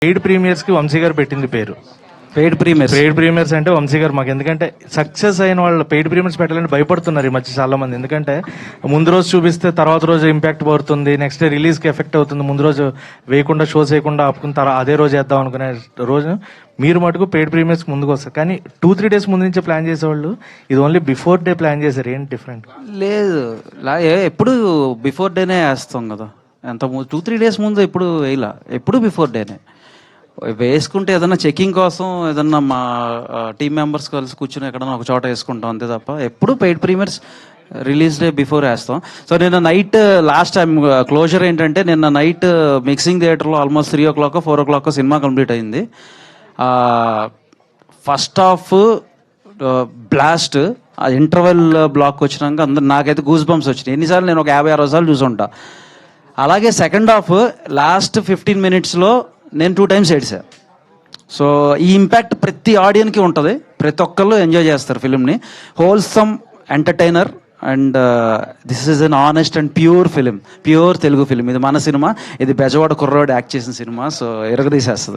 Paid premieres కి వంశీ గారు పెట్టింది పేరు. పెయిడ్ ప్రీమియర్స్ అంటే వంశీ గారు మాకు, ఎందుకంటే సక్సెస్ అయిన వాళ్ళు పెయిడ్ ప్రీమియర్స్ పెట్టాలని భయపడుతున్నారు ఈ మధ్య చాలా మంది. ఎందుకంటే ముందు రోజు చూపిస్తే తర్వాత రోజు ఇంపాక్ట్ పడుతుంది, నెక్స్ట్ డే రిలీజ్ కి ఎఫెక్ట్ అవుతుంది. ముందు రోజు వేయకుండా షోస్ వేయకుండా ఆపుకున్న తర్వాత అదే రోజు వేద్దాం అనుకునే రోజు మీరు మటుకు పెయిడ్ ప్రీమియర్స్ ముందుకు వస్తారు. కానీ 2-3 days ముందు నుంచే ప్లాన్ చేసేవాళ్ళు, ఇది ఓన్లీ బిఫోర్ డే ప్లాన్ చేశారు. ఏంటి డిఫరెంట్? లేదు, ఎప్పుడు బిఫోర్ డేనే వేస్తాం కదా. ఎంత 2-3 days ముందు ఎప్పుడు వేయలా, ఎప్పుడు బిఫోర్ డేనే వేసుకుంటే ఏదన్నా చెకింగ్ కోసం ఏదన్నా మా టీం మెంబర్స్ కలిసి కూర్చుని ఎక్కడన్నా ఒక చోట వేసుకుంటాం అంతే తప్ప ఎప్పుడు paid premieres release day before వేస్తాం. సో నిన్న నైట్ లాస్ట్ టైం క్లోజర్ ఏంటంటే, నిన్న నైట్ మిక్సింగ్ థియేటర్లో almost 3 o'clock 4 o'clock cinema complete అయింది. ఫస్ట్ హాఫ్ బ్లాస్ట్, ఆ ఇంటర్వెల్ బ్లాక్ వచ్చినాక అందరు నాకైతే గూస్ బంప్స్ వచ్చినాయి. ఎన్నిసార్లు నేను ఒక 50-60 సార్లు చూసుంటా. అలాగే సెకండ్ హాఫ్ లాస్ట్ 15 minutes నేను 2 times ఏడ్చా. సో ఈ ఇంపాక్ట్ ప్రతి ఆడియన్కి ఉంటుంది, ప్రతి ఒక్కళ్ళు ఎంజాయ్ చేస్తారు ఫిలింని. Wholesome entertainer and this is an honest and pure film, pure Telugu film. ఇది మన సినిమా, ఇది బెజవాడ కుర్రోడు యాక్ట్ చేసిన సినిమా. సో ఎరగదీసేస్తుంది.